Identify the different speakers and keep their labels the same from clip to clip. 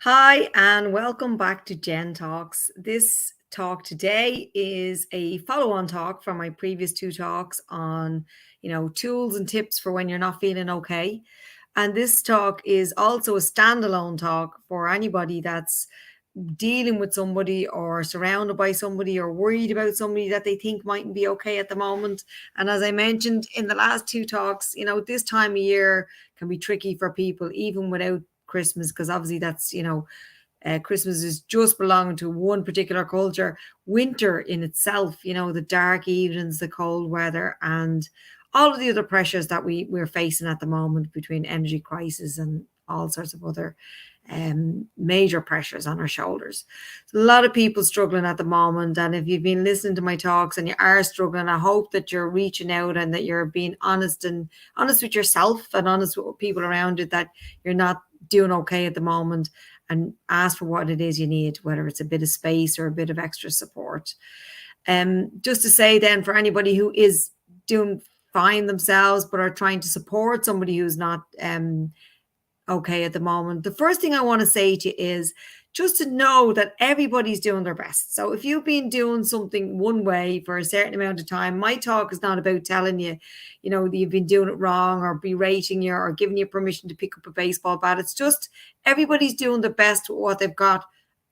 Speaker 1: Hi, and welcome back to JenTalks. This talk today is a follow-on talk from my previous two talks on, tools and tips for when you're not feeling okay. And this talk is also a standalone talk for anybody that's dealing with somebody or surrounded by somebody or worried about somebody that they think mightn't be okay at the moment. And as I mentioned in the last two talks, this time of year can be tricky for people, even without Christmas, because obviously Christmas is just belonging to one particular culture. Winter in itself, the dark evenings, the cold weather, and all of the other pressures that we're facing at the moment between energy crisis and all sorts of other major pressures on our shoulders. So a lot of people struggling at the moment, and if you've been listening to my talks and you are struggling, I hope that you're reaching out and that you're being honest with yourself and honest with people around you, that you're not doing okay at the moment, and ask for what it is you need, whether it's a bit of space or a bit of extra support. Just to say then, for anybody who is doing fine themselves but are trying to support somebody who's not okay at the moment, the first thing I want to say to you is just to know that everybody's doing their best. So if you've been doing something one way for a certain amount of time, my talk is not about telling you, that you've been doing it wrong or berating you or giving you permission to pick up a baseball bat. It's just everybody's doing the best with what they've got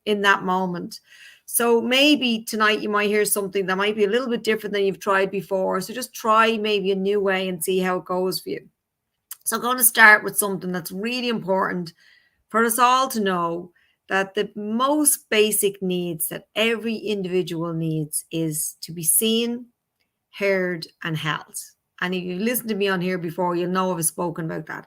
Speaker 1: in that moment. So maybe tonight you might hear something that might be a little bit different than you've tried before. So just try maybe a new way and see how it goes for you. So I'm going to start with something that's really important for us all to know, that the most basic needs that every individual needs is to be seen, heard, and held. And if you've listened to me on here before, you'll know I've spoken about that.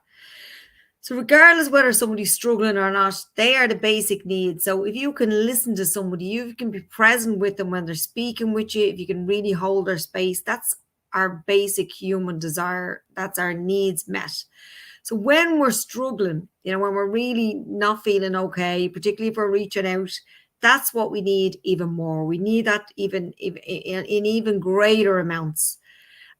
Speaker 1: So regardless whether somebody's struggling or not, they are the basic needs. So if you can listen to somebody, you can be present with them when they're speaking with you, if you can really hold their space, that's our basic human desire. That's our needs met. So when we're struggling, when we're really not feeling okay, particularly if we're reaching out, that's what we need even more. We need that even in even greater amounts.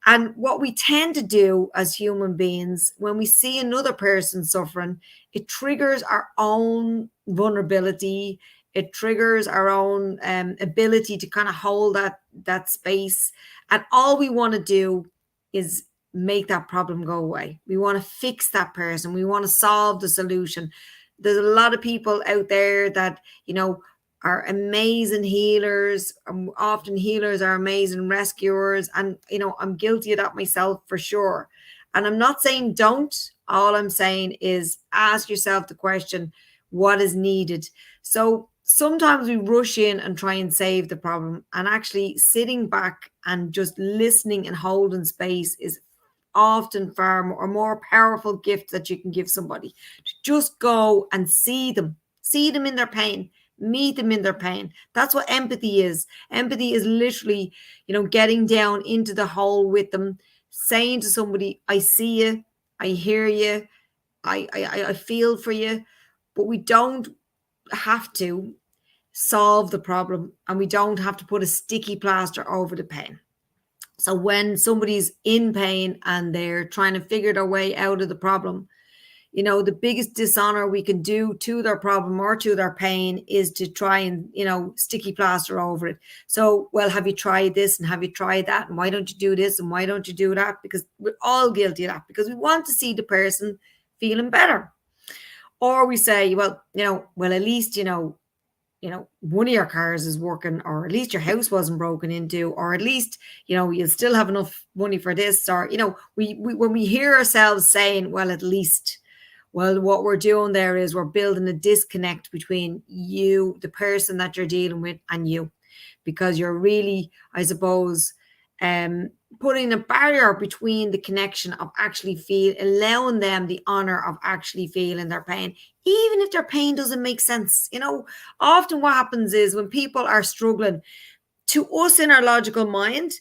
Speaker 1: And what we tend to do as human beings, when we see another person suffering, it triggers our own vulnerability. It triggers our own ability to kind of hold that space. And all we want to do is make that problem go away. We want to fix that person. We want to solve the solution. There's a lot of people out there that, are amazing healers. Often healers are amazing rescuers. And, I'm guilty of that myself for sure. And I'm not saying don't. All I'm saying is ask yourself the question, what is needed? So sometimes we rush in and try and save the problem. And actually sitting back and just listening and holding space is often far more powerful gift that you can give somebody. To just go and see them in their pain, meet them in their pain. That's what empathy is. Empathy is literally, getting down into the hole with them, saying to somebody, I see you, I hear you, I feel for you. But we don't have to solve the problem, and we don't have to put a sticky plaster over the pain. So when somebody's in pain and they're trying to figure their way out of the problem, the biggest dishonor we can do to their problem or to their pain is to try and, sticky plaster over it. So, well, have you tried this and have you tried that? And why don't you do this? And why don't you do that? Because we're all guilty of that, because we want to see the person feeling better. Or we say, well, at least, one of your cars is working, or at least your house wasn't broken into, or at least, you'll still have enough money for this. Or, we when we hear ourselves saying, well, at least, well, what we're doing there is we're building a disconnect between you, the person that you're dealing with, and you, because you're really, I suppose, putting a barrier between the connection of actually allowing them the honor of actually feeling their pain, even if their pain doesn't make sense. Often what happens is when people are struggling, to us in our logical mind,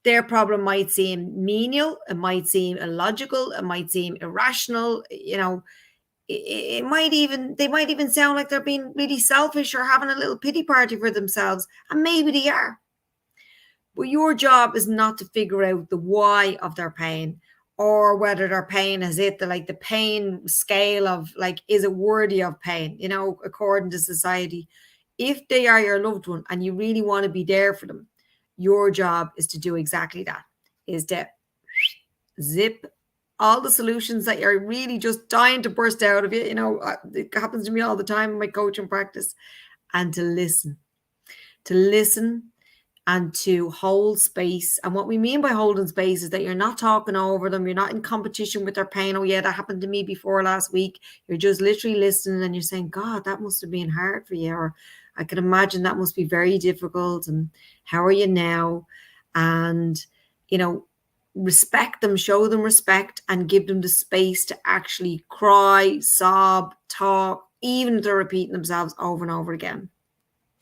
Speaker 1: their problem might seem menial, it might seem illogical, it might seem irrational, they might even sound like they're being really selfish or having a little pity party for themselves, and maybe they are. But your job is not to figure out the why of their pain or whether their pain has hit the pain scale of like, is it worthy of pain, according to society. If they are your loved one and you really want to be there for them, your job is to do exactly that, is to zip all the solutions that you're really just dying to burst out of you. It happens to me all the time in my coaching practice, and to listen and to hold space. And what we mean by holding space is that you're not talking over them. You're not in competition with their pain. Oh yeah, that happened to me before last week. You're just literally listening and you're saying, God, that must have been hard for you. Or I can imagine that must be very difficult. And how are you now? And, respect them, show them respect, and give them the space to actually cry, sob, talk, even if they're repeating themselves over and over again.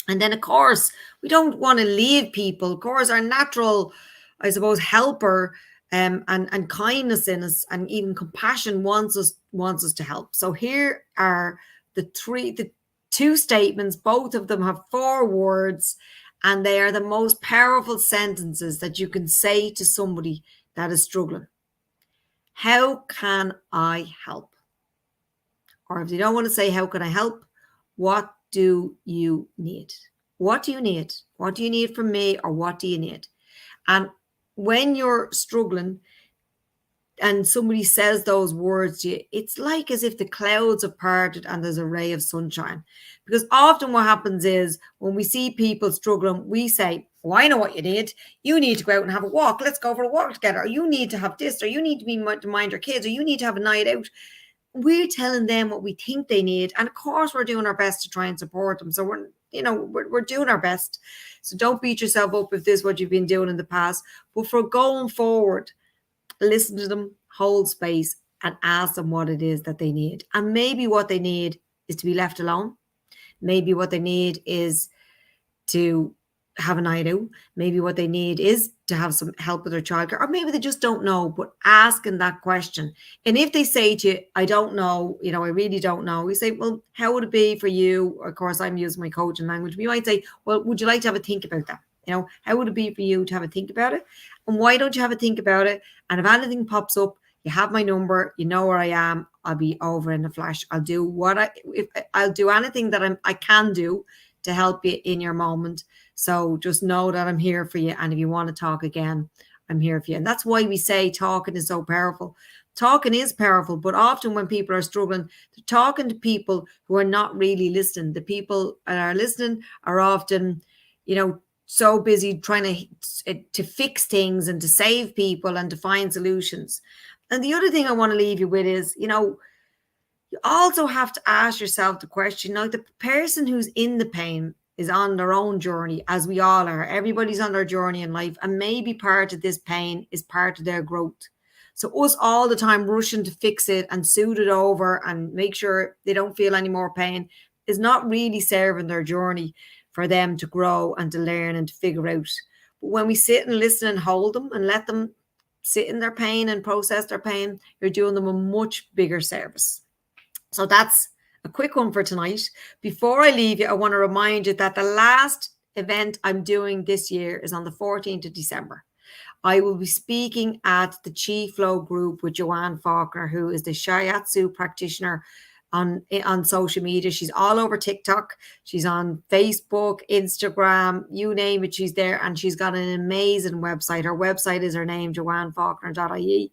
Speaker 1: And then, of course, we don't want to leave people. Of course, our natural, I suppose, helper and kindness in us, and even compassion wants us to help. So here are the two statements. Both of them have 4 words, and they are the most powerful sentences that you can say to somebody that is struggling. How can I help? Or if you don't want to say, how can I help? What do you need? What do you need? What do you need from me? Or what do you need? And when you're struggling and somebody says those words to you, it's like as if the clouds have parted and there's a ray of sunshine. Because often what happens is when we see people struggling, we say, oh, I know what you need. You need to go out and have a walk. Let's go for a walk together. Or you need to have this, or you need to mind your kids, or you need to have a night out. We're telling them what we think they need. And of course, we're doing our best to try and support them. So we're doing our best. So don't beat yourself up if this is what you've been doing in the past. But for going forward, listen to them, hold space, and ask them what it is that they need. And maybe what they need is to be left alone. Maybe what they need is to have a night out. Maybe what they need is to have some help with their childcare, or maybe they just don't know. But asking that question, and if they say to you, I don't know, I really don't know, we say, well, how would it be for you? Of course, I'm using my coaching language. We might say, well, would you like to have a think about that? How would it be for you to have a think about it? And why don't you have a think about it? And if anything pops up, you have my number, you know where I am. I'll be over in a flash. I'll do I'll do anything that I can do to help you in your moment. So just know that I'm here for you. And if you want to talk again, I'm here for you. And that's why we say talking is so powerful. Talking is powerful, but often when people are struggling, they're talking to people who are not really listening. The people that are listening are often, so busy trying to fix things and to save people and to find solutions. And the other thing I want to leave you with is, you also have to ask yourself the question, now the person who's in the pain is on their own journey, as we all are. Everybody's on their journey in life, and maybe part of this pain is part of their growth. So us all the time rushing to fix it and soothe it over and make sure they don't feel any more pain is not really serving their journey for them to grow and to learn and to figure out. But when we sit and listen and hold them and let them sit in their pain and process their pain, you're doing them a much bigger service. So that's a quick one for tonight. Before I leave you, I want to remind you that the last event I'm doing this year is on the 14th of December. I will be speaking at the Chi Flow group with Joanne Faulkner, who is the Shiatsu practitioner on social media. She's all over TikTok. She's on Facebook, Instagram, you name it, she's there. And she's got an amazing website. Her website is her name, joannefaulkner.ie.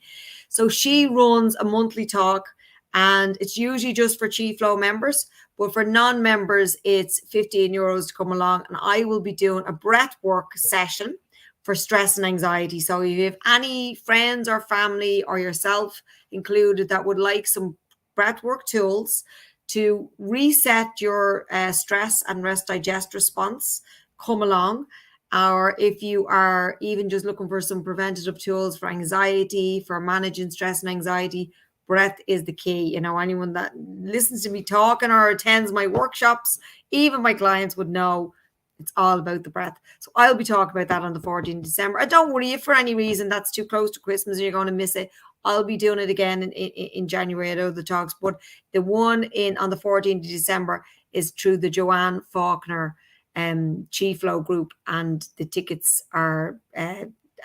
Speaker 1: So she runs a monthly talk, and it's usually just for Chi Flow members. But for non-members, it's €15 to come along. And I will be doing a breath work session for stress and anxiety. So if you have any friends or family or yourself included that would like some breathwork tools to reset your stress and rest digest response, come along. Or if you are even just looking for some preventative tools for anxiety, for managing stress and anxiety, breath is the key. Anyone that listens to me talking or attends my workshops, even my clients, would know it's all about the breath. So I'll be talking about that on the 14th of December. And don't worry, if for any reason that's too close to Christmas and you're going to miss it, I'll be doing it again in January at other talks. But the one on the 14th of December is through the Joanne Faulkner Chi Flow group, and the tickets are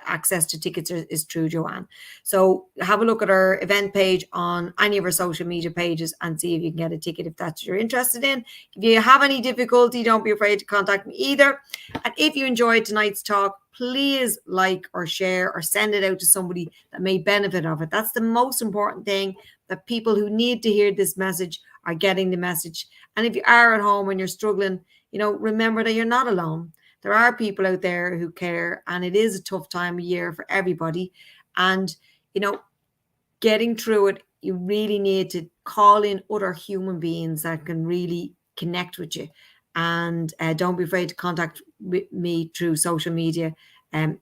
Speaker 1: access to tickets is through Joanne. So have a look at our event page on any of our social media pages and see if you can get a ticket if that's what you're interested in. If you have any difficulty, don't be afraid to contact me either. And if you enjoyed tonight's talk, please like or share or send it out to somebody that may benefit of it. That's the most important thing, that people who need to hear this message are getting the message. And if you are at home and you're struggling, remember that you're not alone. There are people out there who care, and it is a tough time of year for everybody. And, getting through it, you really need to call in other human beings that can really connect with you. And don't be afraid to contact me through social media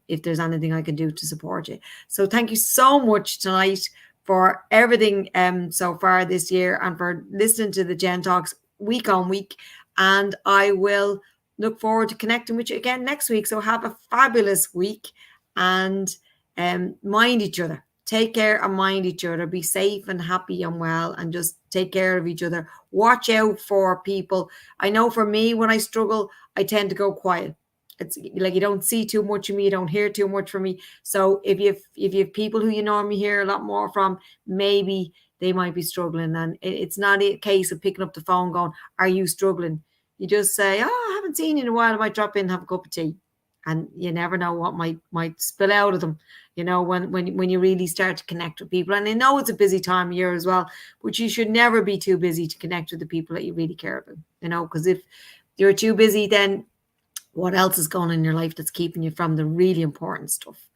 Speaker 1: if there's anything I can do to support you. So thank you so much tonight for everything so far this year, and for listening to the JenTalks week on week. And I will look forward to connecting with you again next week. So have a fabulous week, and mind each other. Take care and mind each other. Be safe and happy and well, and just take care of each other. Watch out for people. I know for me, when I struggle, I tend to go quiet. It's like you don't see too much of me, you don't hear too much from me. So if you have people who you normally hear a lot more from, maybe they might be struggling. And it's not a case of picking up the phone going, "Are you struggling?" You just say, "Oh, I haven't seen you in a while. I might drop in and have a cup of tea." And you never know what might spill out of them, when you really start to connect with people. And I know it's a busy time of year as well, but you should never be too busy to connect with the people that you really care about, because if you're too busy, then what else is going on in your life that's keeping you from the really important stuff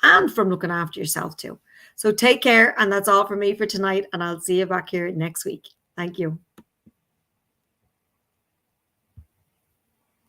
Speaker 1: and from looking after yourself too. So take care. And that's all for me for tonight. And I'll see you back here next week. Thank you.